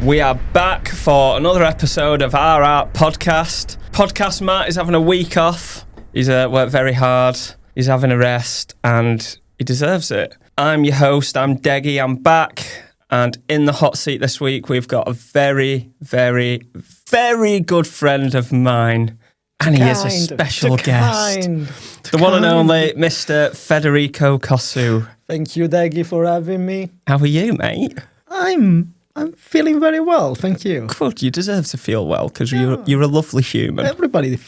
We are back for another episode of Our Art Podcast. Podcast Matt is having a week off. He's worked very hard. He's having a rest and he deserves it. I'm your host. I'm Deggy. I'm back. And in the hot seat this week, we've got a very, very, very good friend of mine. And he is a special guest. The one and only Mr. Federico Cossu. Thank you, Deggy, for having me. How are you, mate? I'm feeling very well, thank you. Good, you deserve to feel well because you're a lovely human. Everybody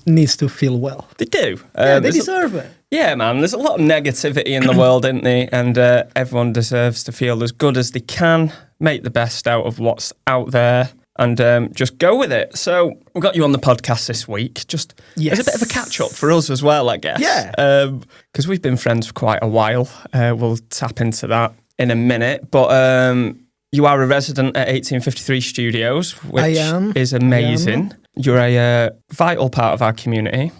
needs to feel well. They do. They deserve it. Yeah, man, there's a lot of negativity in the world, isn't there? And everyone deserves to feel as good as they can, make the best out of what's out there, and just go with it. So we got you on the podcast this week. Just as a bit of a catch-up for us as well, I guess. Yeah. Because we've been friends for quite a while. We'll tap into that in a minute. But you are a resident at 1853 Studios, which is amazing. You're a vital part of our community.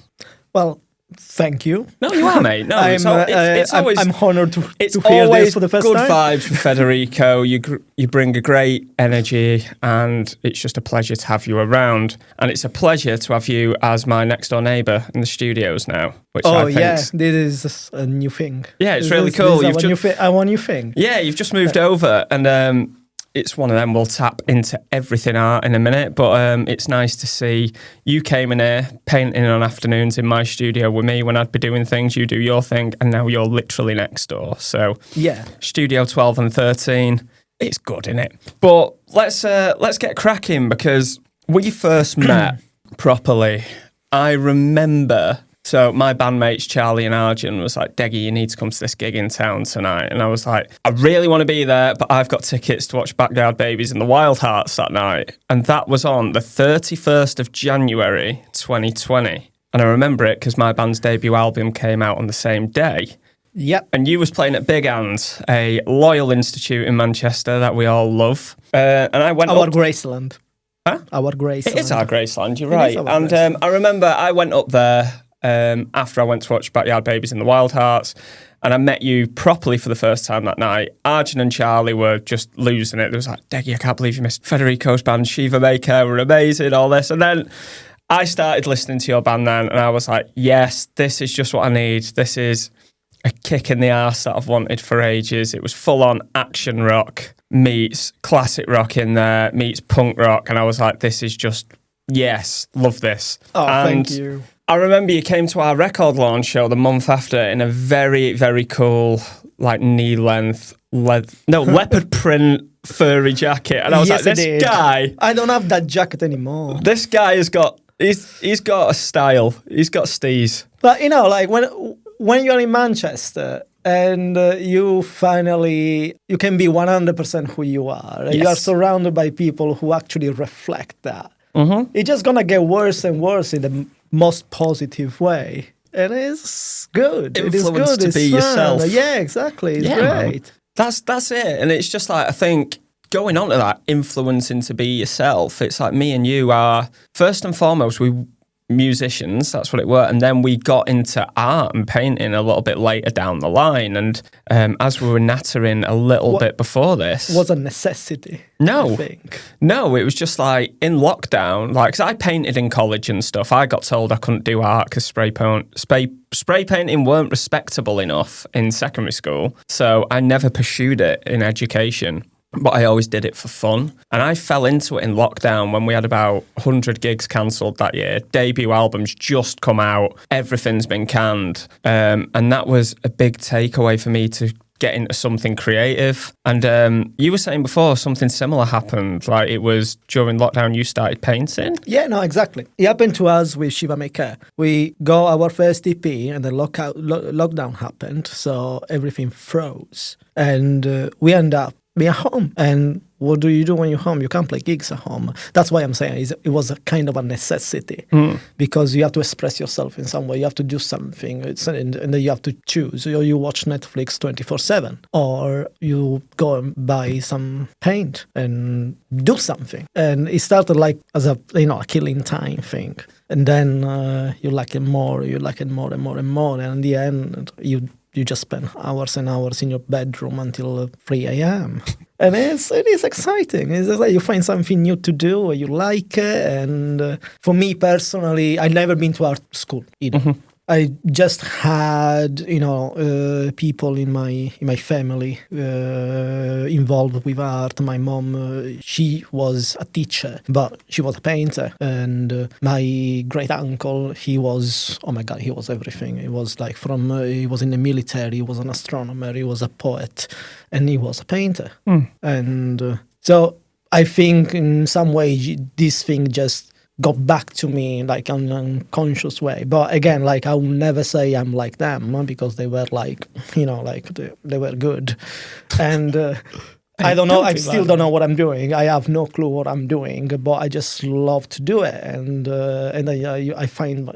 Well, thank you. No, you are, mate. No, it's always. I'm honoured to hear this for the first time. It's Good vibes from Federico. You bring a great energy, and it's just a pleasure to have you around. And it's a pleasure to have you as my next door neighbour in the studios now. Which this is a new thing. Yeah, it's really cool. I want new thing. Yeah, you've just moved over, and it's one of them. We'll tap into everything art in a minute, but it's nice to see you came in here painting on afternoons in my studio with me when I'd be doing things. You do your thing, and now you're literally next door. So yeah, Studio 12 and 13, it's good, innit? But let's get cracking because we first met properly. I remember. So my bandmates, Charlie and Arjun, was like, Deggy, you need to come to this gig in town tonight. And I was like, I really want to be there, but I've got tickets to watch Backyard Babies and the Wild Hearts that night. And that was on the 31st of January, 2020. And I remember it because my band's debut album came out on the same day. Yep. And you was playing at Big Ands, a loyal institute in Manchester that we all love. And I went Our Graceland. Huh? Our Graceland. It is our Graceland, you're right. And I remember I went up there after I went to watch Backyard Babies and the Wild Hearts, and I met you properly for the first time that night. Arjun and Charlie were just losing it. They was like, Deggy, I can't believe you missed Federico's band, Shiva Maker, were amazing, all this. And then I started listening to your band then, and I was like, yes, this is just what I need. This is a kick in the arse that I've wanted for ages. It was full-on action rock meets classic rock in there, meets punk rock, and I was like, this is just, yes, love this. Oh, thank you. I remember you came to our record launch show the month after in a very, very cool, like knee-length, leopard print furry jacket. And I was like, this guy... I don't have that jacket anymore. This guy has got... He's got a style. He's got steez. But, you know, like when you're in Manchester and you can be 100% who you are. Yes. You are surrounded by people who actually reflect that. Mm-hmm. It's just going to get worse and worse in the most positive way. And it's good. Influence it is good. To it's be fun. yourself. Yeah, exactly. It's great. Man. That's it. And it's just like, I think, going on to that, influencing to be yourself, it's like me and you are, first and foremost, we musicians, that's what it were, and then we got into art and painting a little bit later down the line, and as we were nattering a little bit before this, was a necessity. No, I think. No, it was just like in lockdown, like, cause I painted in college and stuff. I got told I couldn't do art because spray painting weren't respectable enough in secondary school, so I never pursued it in education. But I always did it for fun. And I fell into it in lockdown when we had about 100 gigs cancelled that year. Debut albums just come out. Everything's been canned. And that was a big takeaway for me to get into something creative. And you were saying before something similar happened. Like it was during lockdown you started painting? Yeah, no, exactly. It happened to us with Shiva Maker. We got our first EP and the lockdown happened. So everything froze. And we end up being at home. And what do you do when you're home? You can't play gigs at home. That's why I'm saying it was a kind of a necessity because you have to express yourself in some way. You have to do something, and then you have to choose. Or you watch Netflix 24/7, or you go and buy some paint and do something. And it started like as a killing time thing, and then you like it more and more and more, and in the end you you just spend hours and hours in your bedroom until 3 a.m. And it is exciting. It's like you find something new to do, you like it. And for me personally, I've never been to art school either. Mm-hmm. I just had, people in my family involved with art. My mom, she was a teacher, but she was a painter. And my great uncle, he was, oh my God, he was everything. He was like he was in the military, he was an astronomer, he was a poet, and he was a painter. And so I think in some way this thing just got back to me like in an unconscious way. But again, like I will never say I'm like them because they were like, they were good. And I don't know. I still don't know what I'm doing. I have no clue what I'm doing, but I just love to do it, and I find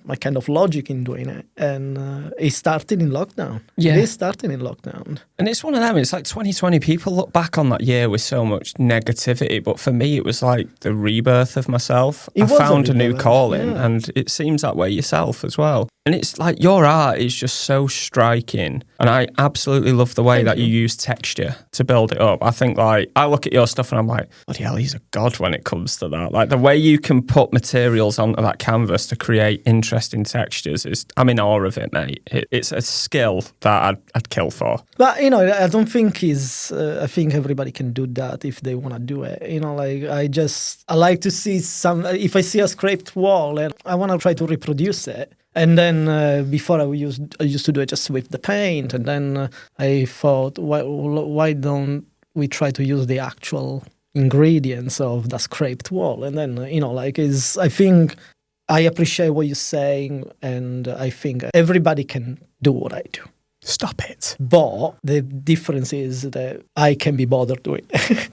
my kind of logic in doing it. And it started in lockdown. Yeah, it started in lockdown, and it's one of them. It's like 2020. People look back on that year with so much negativity, but for me, it was like the rebirth of myself. I found a new calling, and it seems that way yourself as well. And it's like your art is just so striking, and I absolutely love the way that you use texture to build it up. I think like I look at your stuff and I'm like, bloody hell, he's a god when it comes to that. Like the way you can put materials onto that canvas to create interesting textures is, I'm in awe of it, mate. It's a skill that I'd kill for. But I don't think I think everybody can do that if they want to do it. I like to see if I see a scraped wall and I want to try to reproduce it. And then before I used to do it just with the paint, and then I thought, why don't we try to use the actual ingredients of the scraped wall? And then I think I appreciate what you're saying, and I think everybody can do what I do. Stop it. But the difference is that I can be bothered doing it.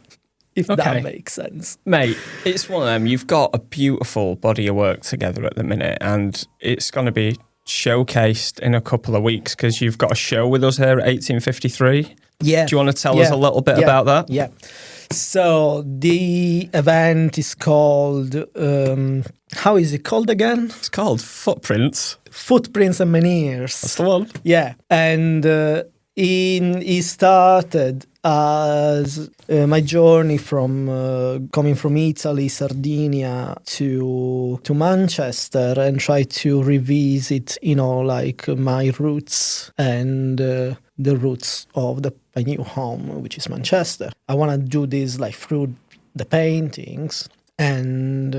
If that makes sense. Mate, it's one of them. You've got a beautiful body of work together at the minute, and it's going to be showcased in a couple of weeks because you've got a show with us here at 1853. Yeah. Do you want to tell us a little bit about that? Yeah. So the event is called, how is it called again? It's called Footprints. Footprints and Menhirs. That's the one. Yeah. And it started as my journey from coming from Italy, Sardinia to Manchester, and try to revisit, my roots and the roots of my new home, which is Manchester. I want to do this through the paintings and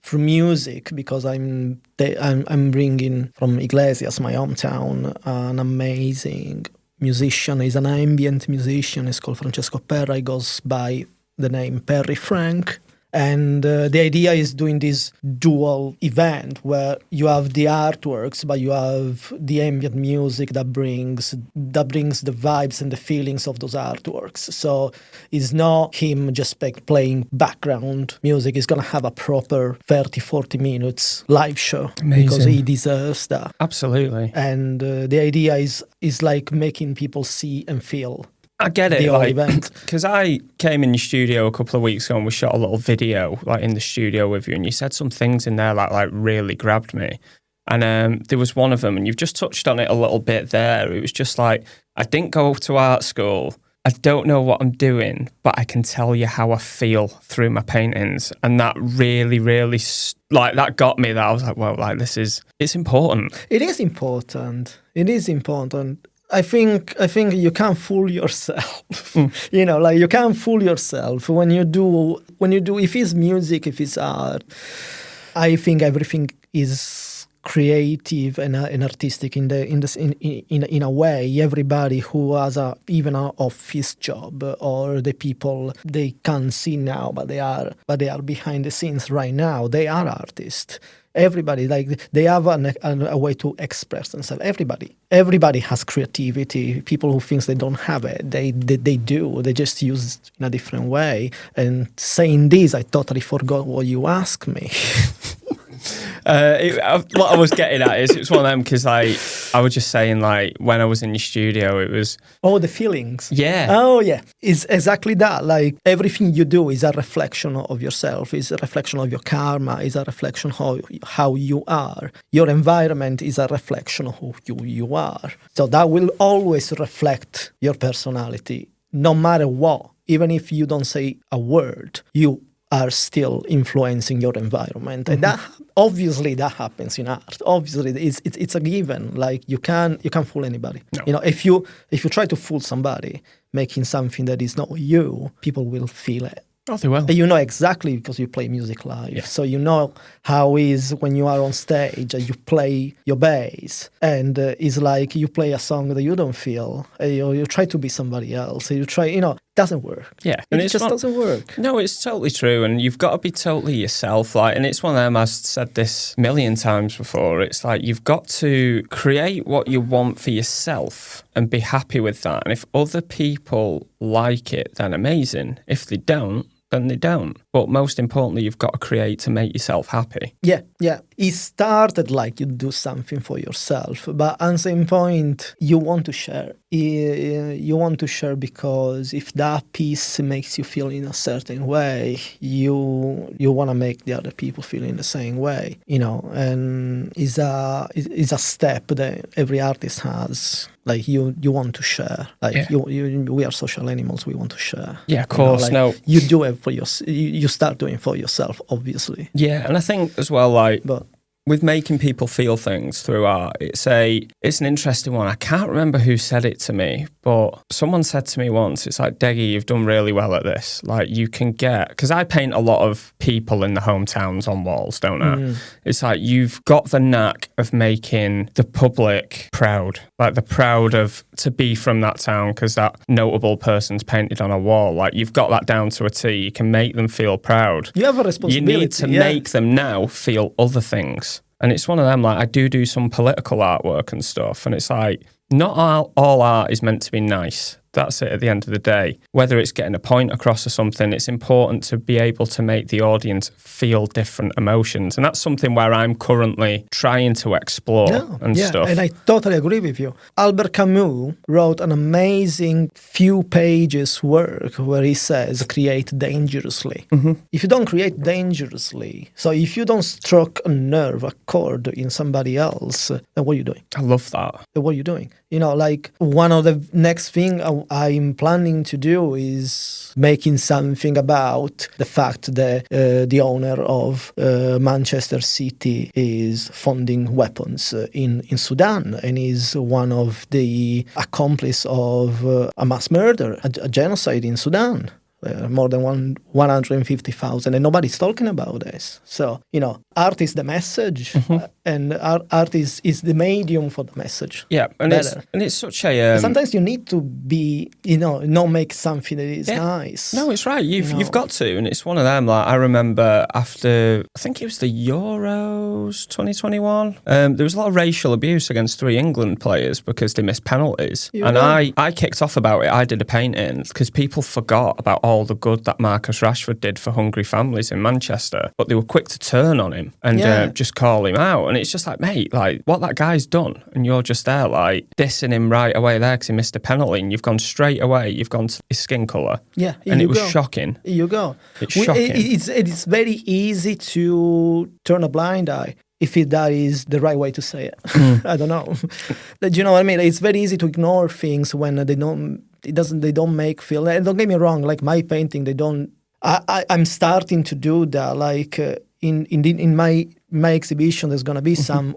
through music, because I'm bringing from Iglesias, my hometown, an amazing musician. He's an ambient musician. He's called Francesco Perra. He goes by the name Perry Frank. And the idea is doing this dual event where you have the artworks, but you have the ambient music that brings the vibes and the feelings of those artworks. So it's not him just playing background music. He's going to have a proper 30, 40 minutes live show. Amazing. Because he deserves that. Absolutely. And the idea is like making people see and feel. I get it, because I came in your studio a couple of weeks ago and we shot a little video in the studio with you, and you said some things in there that really grabbed me. And there was one of them, and you've just touched on it a little bit there. It was just like, I didn't go to art school. I don't know what I'm doing, but I can tell you how I feel through my paintings. And that really, really, that got me. That I was like, well, it's important. It is important. It is important. I think you can't fool yourself. You can't fool yourself when you do, if it's music, if it's art. I think everything is creative and artistic in a way. Everybody who has even an office job, or the people they can't see now, but they are behind the scenes right now. They are artists. Everybody, they have a way to express themselves. Everybody has creativity. People who think they don't have it, they do. They just use it in a different way. And saying this, I totally forgot what you asked me. What I was getting at is it's one of them because like I was just saying like when I was in your studio, it was the feelings. Yeah. Oh yeah, it's exactly that. Like everything you do is a reflection of yourself. Is a reflection of your karma. Is a reflection of how you are. Your environment is a reflection of who you are. So that will always reflect your personality, no matter what. Even if you don't say a word, you are still influencing your environment, and that obviously that happens in art. Obviously, it's a given. Like you can't fool anybody. No. You know, if you try to fool somebody making something that is not you, people will feel it. Oh, they will. And you know exactly because you play music live. Yeah. So you know how it is when you are on stage and you play your bass, and it's like you play a song that you don't feel. You try to be somebody else. You try, it doesn't work. Yeah. And it just doesn't work. No, it's totally true. And you've got to be totally yourself. Like, and it's one of them, I've said this a million times before. It's like you've got to create what you want for yourself and be happy with that. And if other people like it, then amazing. If they don't, then they don't. But most importantly, you've got to create to make yourself happy. Yeah. It started like you do something for yourself, but at the same point, you want to share. You want to share because if that piece makes you feel in a certain way, you want to make the other people feel in the same way, and it's a step that every artist has. Like you want to share. Like we are social animals. We want to share. Yeah, of course. You do it for you start doing it for yourself, obviously. Yeah, and I think as well, with making people feel things through art, it's an interesting one. I can't remember who said it to me, but someone said to me once, it's like, Deggy, you've done really well at this. Like you can get, because I paint a lot of people in the hometowns on walls, don't I? It's like you've got the knack of making the public proud, like the proud of to be from that town because that notable person's painted on a wall. Like you've got that down to a T. You can make them feel proud. You have a responsibility. You need to make them now feel other things. And it's one of them, like, I do some political artwork and stuff, and it's like, not all art is meant to be nice. That's it at the end of the day. Whether it's getting a point across or something, it's important to be able to make the audience feel different emotions. And that's something where I'm currently trying to explore stuff. And I totally agree with you. Albert Camus wrote an amazing few pages work where he says, create dangerously. If you don't create dangerously, so if you don't struck a nerve, a chord in somebody else, then what are you doing? I love that. Then what are you doing? Like one of the next thing I'm planning to do is making something about the fact that the owner of Manchester City is funding weapons in Sudan and is one of the accomplices of a mass murder, a genocide in Sudan. More than 150,000, and nobody's talking about this. So, art is the message, and art is the medium for the message. Yeah, and it's such a... Sometimes you need to be, not make something that is nice. No, it's right. You've got to, and it's one of them. Like I remember after, I think it was the Euros 2021, there was a lot of racial abuse against 3 England players because they missed penalties. I kicked off about it. I did a painting because people forgot about all the good that Marcus Rashford did for hungry families in Manchester, but they were quick to turn on him and just call him out. And it's just like, mate, like what that guy's done, and you're just there like dissing him right away there because he missed a penalty, and you've gone straight away. You've gone to his skin colour. Yeah, and it was shocking. Here you go. It's shocking. It's very easy to turn a blind eye. If that is the right way to say it. I don't know. Do you know what I mean? It's very easy to ignore things when they don't make feel. And don't get me wrong, like my painting, they don't. I'm starting to do that. Like in my exhibition, there's gonna be some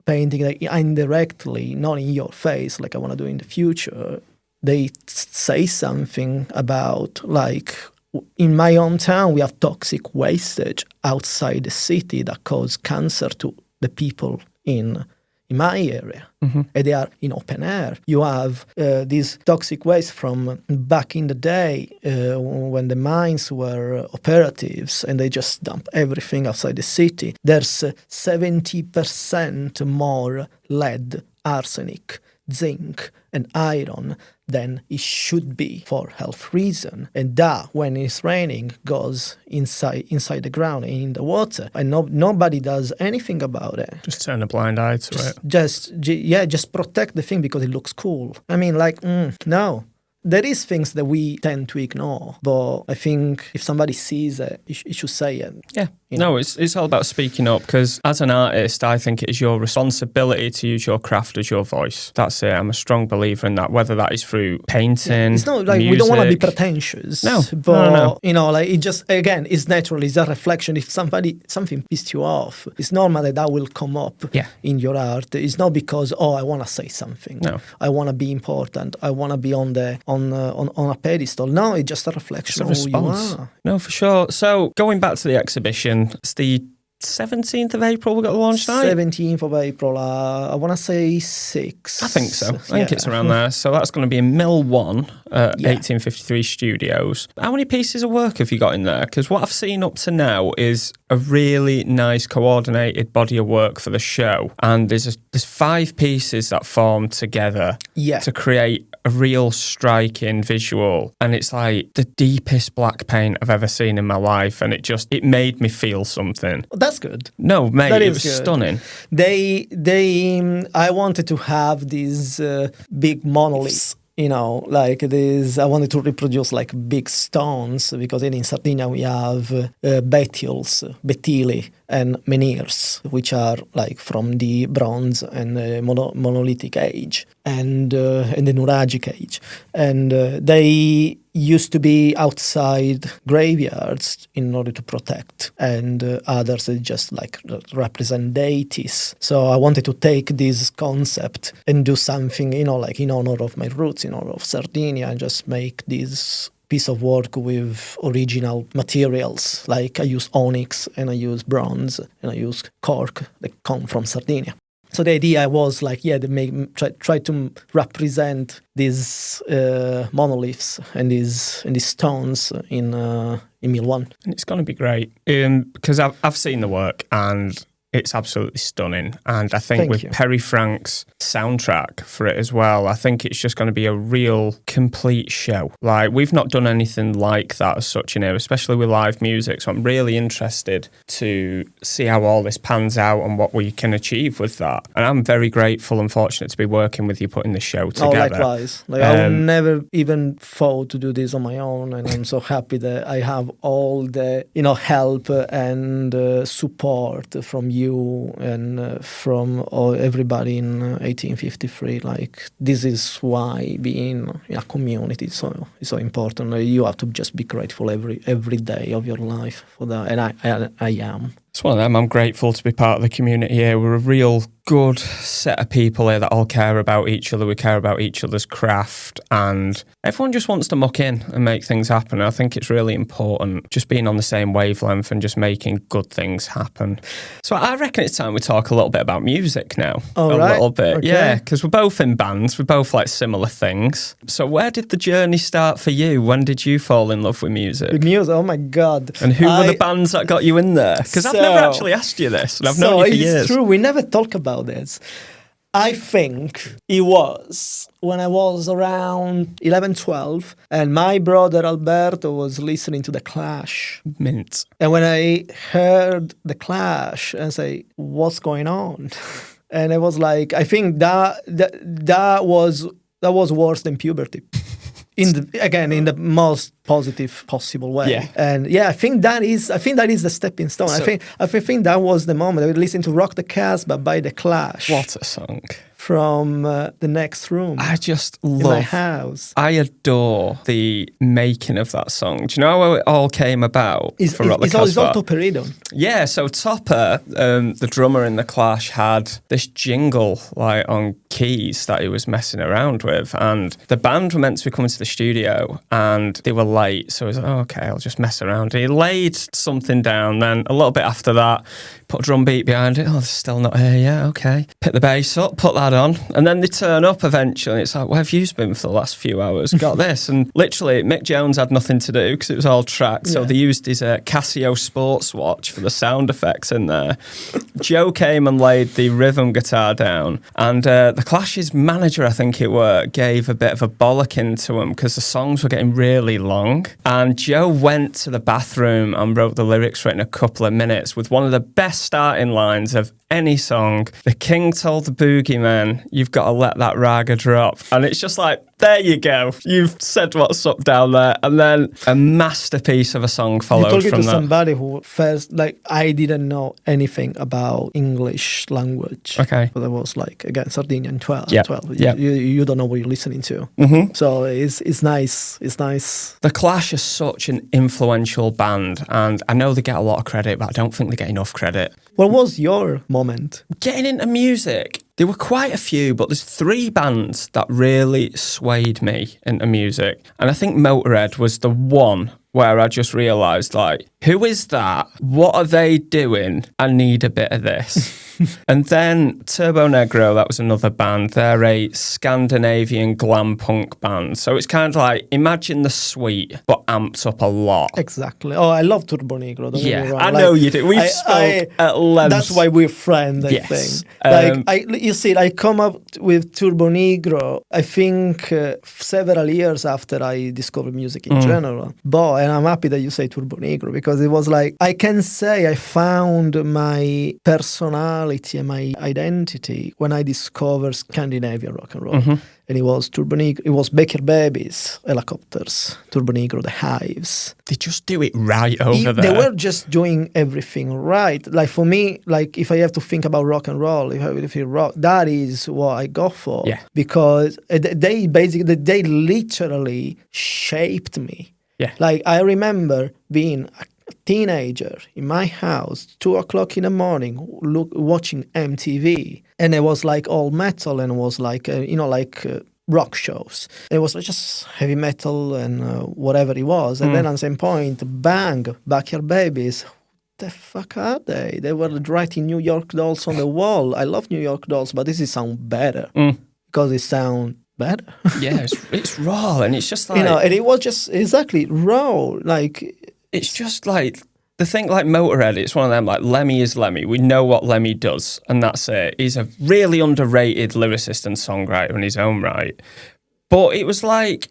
painting that indirectly, not in your face, like I want to do in the future. They say something about like. In my hometown, we have toxic wastage outside the city that cause cancer to the people in my area. And they are in open air. You have this toxic waste from back in the day when the mines were operatives and they just dump everything outside the city. There's 70% more lead, arsenic, zinc, and iron than it should be for health reason. And that, when it's raining, goes inside the ground, in the water. And nobody does anything about it. Just turn a blind eye to it. Just protect the thing because it looks cool. I mean, like, no. There is things that we tend to ignore, but I think if somebody sees it, you should say it. Yeah. No, it's all about speaking up, because as an artist, I think it is your responsibility to use your craft as your voice. That's it. I'm a strong believer in that, whether that is through painting, It's not like music. we don't want to be pretentious. No, but no. you know, like, it just, again, it's natural. It's a reflection. If something pissed you off, it's normal that will come up in your art. It's not because, I want to say something. No. I want to be important. I want to be on a pedestal. No, it's just a reflection of who you are. No, for sure. So going back to the exhibition, it's the 17th of April we got the launch night? 17th of April, I want to say 6. I think so. I think it's around there. So that's going to be in Mill 1 at 1853 Studios. How many pieces of work have you got in there? Because what I've seen up to now is a really nice coordinated body of work for the show. And there's 5 pieces that form together to create a real striking visual. And it's like the deepest black paint I've ever seen in my life. And it made me feel something. That's good. No, mate, it was good. stunning. I wanted to have these big monoliths. You know, like this, I wanted to reproduce like big stones, because in Sardinia we have betili and menhirs, which are like from the Bronze and Monolithic age and the Nuragic age. And they used to be outside graveyards in order to protect, and others that just like represent deities. So I wanted to take this concept and do something, you know, like in honor of my roots, in honor of Sardinia, and just make this piece of work with original materials. Like I use onyx and I use bronze and I use cork that come from Sardinia. So the idea was like, try to represent these monoliths and these stones in Mill 1. And it's going to be great, because I've seen the work and it's absolutely stunning. And I think with Perry Frank's soundtrack for it as well, I think it's just going to be a real complete show. Like, we've not done anything like that as such in here, especially with live music. So I'm really interested to see how all this pans out and what we can achieve with that. And I'm very grateful and fortunate to be working with you, putting the show together. Oh, likewise. Like, I would never even thought to do this on my own. And I'm so happy that I have all the, help and support from you and from everybody in 1853. Like, this is why being in a community is so important. You have to just be grateful every day of your life for that, and I am. It's one of them. I'm grateful to be part of the community here. We're a real good set of people here that all care about each other. We care about each other's craft, and everyone just wants to muck in and make things happen. I think it's really important just being on the same wavelength and just making good things happen. So I reckon it's time we talk a little bit about music now. Little bit. Okay. Yeah, because we're both in bands. We both like similar things. So where did the journey start for you? When did you fall in love with music? With music? Oh my God. And who were the bands that got you in there? Because I've never actually asked you this, and I've known you for years. It's true. We never talk about this. I think it was when I was around 11, 12, and my brother Alberto was listening to The Clash. Mint. And when I heard The Clash, I say, what's going on? And I was like, I think that was worse than puberty. In the most positive possible way. Yeah. And I think that is the stepping stone. So, I think that was the moment. I would listen to Rock the Casbah by The Clash. What a song. From the next room. I just love. In my house. I adore the making of that song. Do you know how it all came about? It's all Topperidon. Yeah, so Topper, the drummer in The Clash, had this jingle like on keys that he was messing around with, and the band were meant to be coming to the studio, and they were late, so he was like, okay, I'll just mess around. He laid something down, then a little bit after that, put a drum beat behind it. Oh, they're still not here. Yeah, okay. Pick the bass up, put that on. And then they turn up eventually. And it's like, where have you been for the last few hours? Got this. And literally, Mick Jones had nothing to do because it was all tracked. So they used his Casio sports watch for the sound effects in there. Joe came and laid the rhythm guitar down. And the Clash's manager, I think it were, gave a bit of a bollocking to him because the songs were getting really long. And Joe went to the bathroom and wrote the lyrics for it in a couple of minutes with one of the best starting lines of any song. The king told the boogeyman, you've got to let that raga drop. And it's just like, there you go. You've said what's up down there. And then a masterpiece of a song followed from that. You told it to somebody who first, like, I didn't know anything about English language. Okay. But I was like, again, Sardinian 12. Yeah. 12. Yeah. You don't know what you're listening to. Mm-hmm. So it's nice. It's nice. The Clash are such an influential band. And I know they get a lot of credit, but I don't think they get enough credit. What was your moment? Getting into music. There were quite a few, but there's 3 bands that really swayed me into music. And I think Motorhead was the one where I just realised, like, who is that? What are they doing? I need a bit of this. And then Turbo Negro, that was another band. They're a Scandinavian glam punk band. So it's kind of like, imagine the Sweet, but amped up a lot. Exactly. Oh, I love Turbo Negro. Don't get me wrong. I know you do. We've spoke at length. That's why we're friends, I think. I come up with Turbo Negro, I think, several years after I discovered music in general. And I'm happy that you say Turbo Negro because it was like, I can say I found my personality and my identity when I discovered Scandinavian rock and roll. Mm-hmm. And it was Turbo Negro, it was Baker Babies, Helicopters, Turbo Negro, The Hives. They just do it right over there. They were just doing everything right. Like for me, like if I have to think about rock and roll, if I feel rock, that is what I go for. Yeah. Because they literally shaped me. Yeah. Like I remember being a teenager in my house, 2:00 in the morning, watching MTV, and it was like all metal, and it was like rock shows. It was just heavy metal and whatever it was, and then at some point, bang, Backyard Babies. The fuck are they? They were writing New York Dolls on the wall. I love New York Dolls, but this is sound better because it sound better. Yeah, it's raw, and it's just like and it was just exactly raw, like. It's just like, the thing like Motorhead, it's one of them, like, Lemmy is Lemmy. We know what Lemmy does, and that's it. He's a really underrated lyricist and songwriter in his own right. But it was like,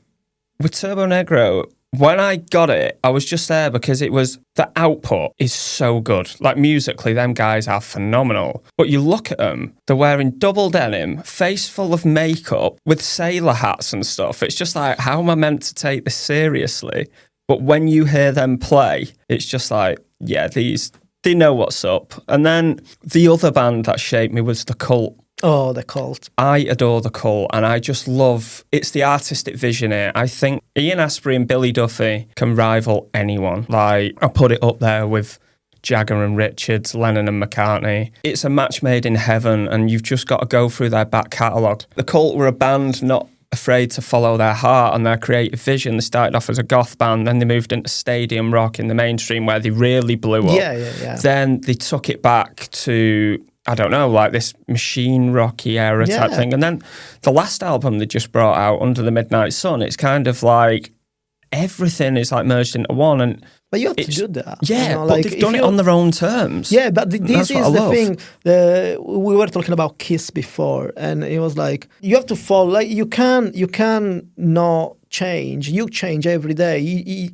with Turbo Negro, when I got it, I was just there because it was, the output is so good. Like, musically, them guys are phenomenal. But you look at them, they're wearing double denim, face full of makeup, with sailor hats and stuff. It's just like, how am I meant to take this seriously? But when you hear them play, it's just like, yeah, they know what's up. And then the other band that shaped me was The Cult. Oh, The Cult. I adore The Cult, and I just love, it's the artistic vision here. I think Ian Astbury and Billy Duffy can rival anyone. Like, I put it up there with Jagger and Richards, Lennon and McCartney. It's a match made in heaven, and you've just got to go through their back catalogue. The Cult were a band not afraid to follow their heart and their creative vision. They started off as a goth band, then they moved into stadium rock in the mainstream where they really blew up. Yeah. Then they took it back to, I don't know, like this machine rocky era type thing. And then the last album they just brought out, Under the Midnight Sun, it's kind of like everything is like merged into one. But you have to do that. Yeah, but like, they've done it on their own terms. Yeah, but this is the thing. We were talking about Kiss before, and it was like, you have to follow. Like, you can not change. You change every day.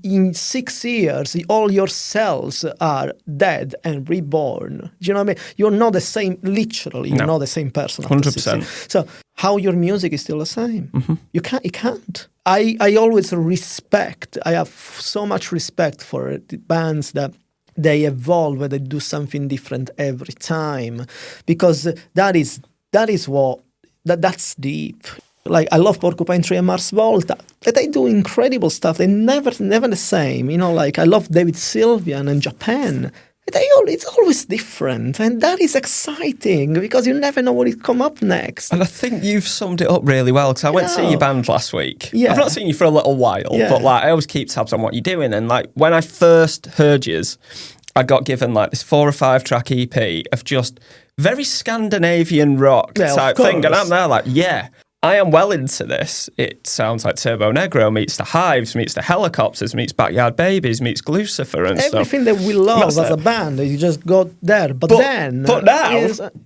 In 6 years, all your cells are dead and reborn. Do you know what I mean? You're not the same, literally, you're not the same person. 100%. So how your music is still the same. Mm-hmm. It can't. I always respect, I have so much respect for the bands that they evolve, they do something different every time, because that's deep. Like, I love Porcupine Tree and Mars Volta. They do incredible stuff. They're never the same. Like, I love David Sylvian and Japan. It's always different, and that is exciting because you never know what will come up next. And I think you've summed it up really well, because I went to see your band last week. Yeah. I've not seen you for a little while, but like, I always keep tabs on what you're doing. And like, when I first heard yous, I got given like this 4 or 5 track EP of just very Scandinavian rock type thing. And I'm there like, yeah, I am well into this. It sounds like Turbo Negro meets the Hives, meets the Helicopters, meets Backyard Babies, meets Glucifer and stuff. Everything that we love as a band, you just got there. But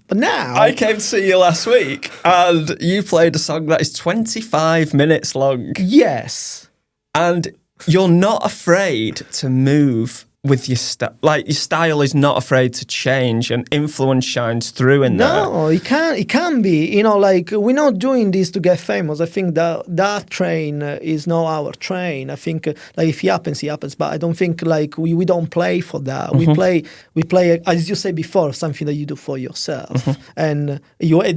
now, I came to see you last week, and you played a song that is 25 minutes long. Yes, and you're not afraid to move with your your style is not afraid to change, and influence shines through in there. No, it can be. Like we're not doing this to get famous. I think that train is not our train. I think like if it happens. But I don't think like we don't play for that. Mm-hmm. We play as you said before, something that you do for yourself, mm-hmm. and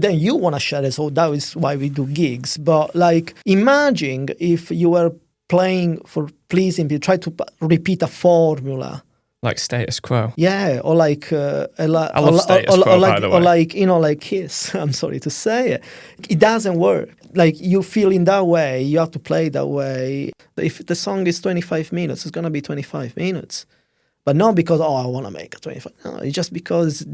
then you want to share it. So that is why we do gigs. But like imagine if you were playing for pleasing people, try to repeat a formula. Like Status Quo. Yeah, or like... I love Status Quo, by the way. Or like, like Kiss. I'm sorry to say it. It doesn't work. Like, you feel in that way, you have to play that way. If the song is 25 minutes, it's going to be 25 minutes. But not because, I want to make it 25. No, it's just because...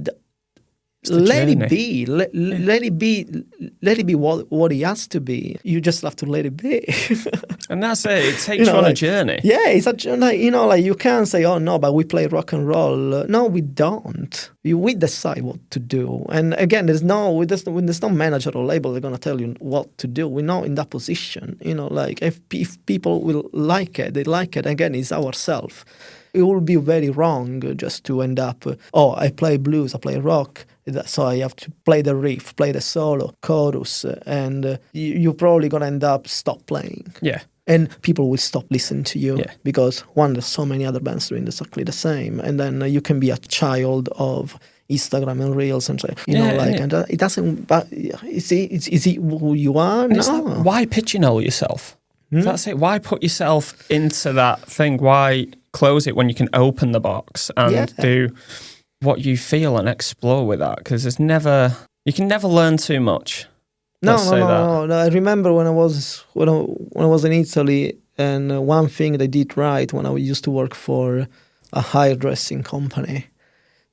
Let it be. Let it be what it has to be. You just have to let it be. And that's it. It takes you on a journey. Yeah, it's a journey. Like you can't say, "Oh no, but we play rock and roll." No, we don't. We decide what to do. And again, there's no manager or label that's gonna tell you what to do. We're not in that position. Like if people will like it, they like it. Again, it's ourselves. It would be very wrong just to end up. I play blues, I play rock. So I have to play the riff, play the solo, chorus, and you're probably going to end up stop playing. Yeah. And people will stop listening to you because, one, there's so many other bands doing exactly the same. And then you can be a child of Instagram and Reels and and it doesn't, but is it who you are? And no. Like, why pigeonhole yourself? That's it. Why put yourself into that thing? Why close it when you can open the box and do what you feel and explore with that? Because you can never learn too much. No. I remember when I was in Italy, and one thing they did right when I used to work for a hairdressing company,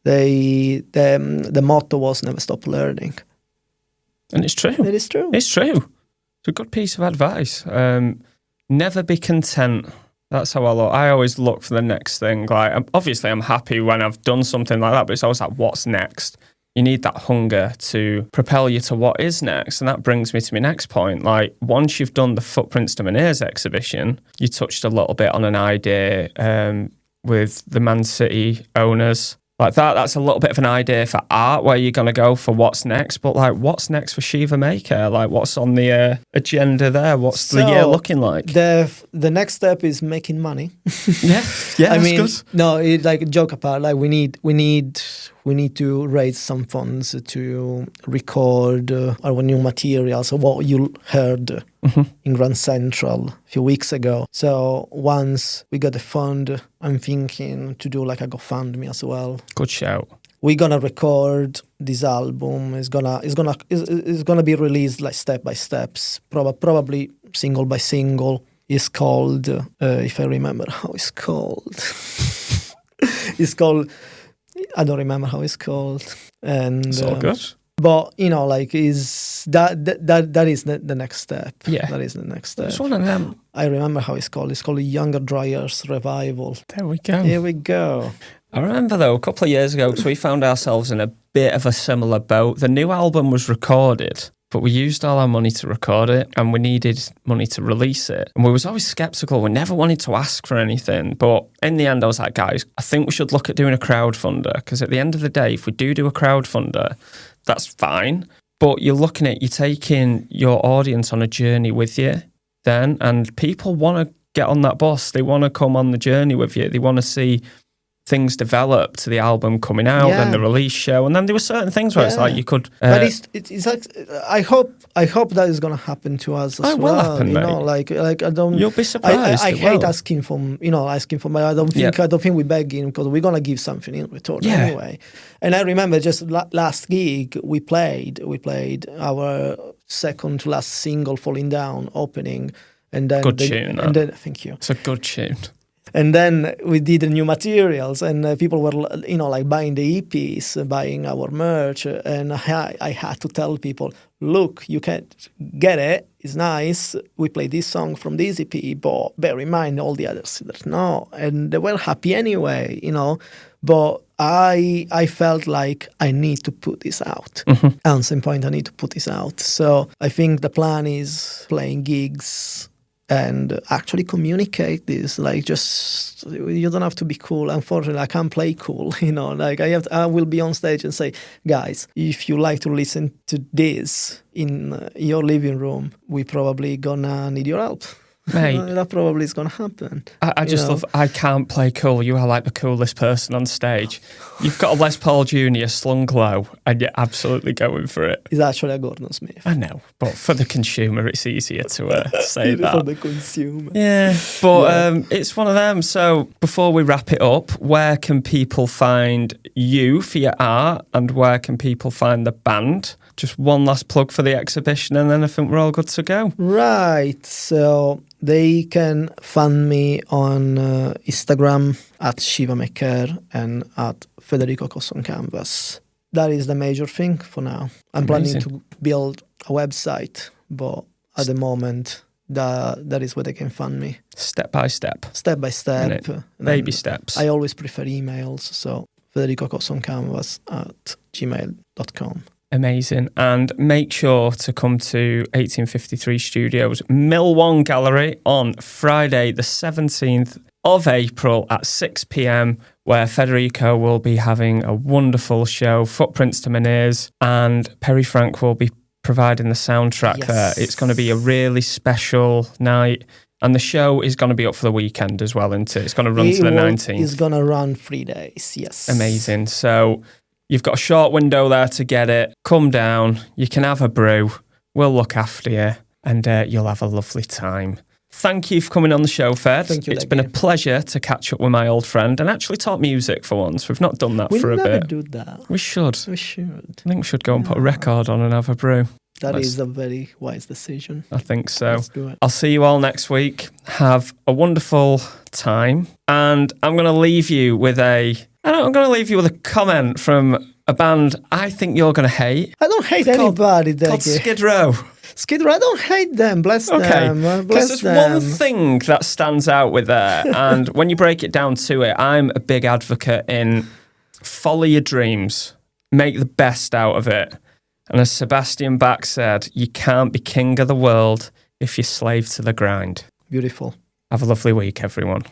the motto was never stop learning. And it's true. It is true. It's true. It's a good piece of advice. Never be content. That's how I look. I always look for the next thing. Like, obviously, I'm happy when I've done something like that, but it's always like, what's next? You need that hunger to propel you to what is next. And that brings me to my next point. Like, once you've done the Footprints to My Ears exhibition, you touched a little bit on an idea with the Man City owners. Like that's a little bit of an idea for art, where you're going to go for what's next. But like, what's next for Shiva Maker? Like, what's on the agenda there? What's the year looking like? The next step is making money. yeah. I mean, good. No, like joke apart. Like we need to raise some funds to record our new materials. What you heard in Grand Central a few weeks ago. So once we got the fund, I'm thinking to do like a GoFundMe as well. Good shout. We're gonna record this album. It's gonna be released like step by steps, probably single by single. It's called, if I remember how it's called. It's called. I don't remember how it's called. And it's all good. But like is that is the next step. Yeah, that is the next step. It's one of them. I remember how it's called. It's called Younger Dryers Revival. There we go. Here we go. I remember though a couple of years ago, because we found ourselves in a bit of a similar boat. The new album was recorded, but we used all our money to record it, and we needed money to release it. And we was always skeptical. We never wanted to ask for anything. But in the end, I was like, guys, I think we should look at doing a crowdfunder, because at the end of the day, if we do a crowdfunder, that's fine. But you're taking your audience on a journey with you then, and people want to get on that bus. They want to come on the journey with you. They want to see things develop to the album coming out and the release show, and then there were certain things where it's like you could. But it's like I hope that is going to happen to us as well. It will happen, mate. Like I don't. You'll be surprised. I hate asking for money. I don't think we're begging, because we're going to give something in return anyway. And I remember just last gig we played our second to last single, Falling Down, opening, and then good tune. And then thank you. It's a good tune. And then we did the new materials, and people were, like buying the EPs, buying our merch. And I had to tell people, look, you can get it. It's nice. We play this song from this EP, but bear in mind all the others that no. And they were happy anyway, But I felt like I need to put this out. At some point, I need to put this out. So I think the plan is playing gigs and actually communicate this. Like, just, you don't have to be cool. Unfortunately, I can't play cool. Like I will be on stage and say, guys, if you like to listen to this in your living room, we probably gonna need your help. Mate, that probably is going to happen. I just love, I can't play cool. You are like the coolest person on stage. You've got a Les Paul Jr. slung low and you're absolutely going for it. He's actually a Gordon Smith. I know, but for the consumer, it's easier to say that. For the consumer. Yeah, but it's one of them. So before we wrap it up, where can people find you for your art and where can people find the band? Just one last plug for the exhibition and then I think we're all good to go. Right, so they can find me on Instagram at Shiva Maker and at Federico Cossu on Canvas. That is the major thing for now. I'm planning to build a website, but at the moment, that is where they can find me. Step by step. Step by step. Baby steps. I always prefer emails, so Federico Cossu on Canvas at gmail.com. Amazing. And make sure to come to 1853 Studios Mill 1 Gallery on Friday the 17th of April at 6 p.m, where Federico will be having a wonderful show, Footprints to Meniere's, and Perry Frank will be providing the soundtrack there. It's going to be a really special night. And the show is going to be up for the weekend as well, isn't it? It's going to run to the 19th. It's going to run 3 days, yes. Amazing. So you've got a short window there to get it. Come down. You can have a brew. We'll look after you. And you'll have a lovely time. Thank you for coming on the show, Fed. Thank you. It's been a pleasure to catch up with my old friend and actually talk music for once. We've not done that for a bit. We never do that. We should. We should. I think we should go and put a record on and have a brew. That is a very wise decision. I think so. Let's do it. I'll see you all next week. Have a wonderful time. And I'm going to leave you with a comment from a band I think you're going to hate. I don't hate anybody, called Skid Row. Skid Row, I don't hate them. Bless them. Because there's one thing that stands out with there. And when you break it down to it, I'm a big advocate in follow your dreams. Make the best out of it. And as Sebastian Bach said, you can't be king of the world if you're slave to the grind. Beautiful. Have a lovely week, everyone.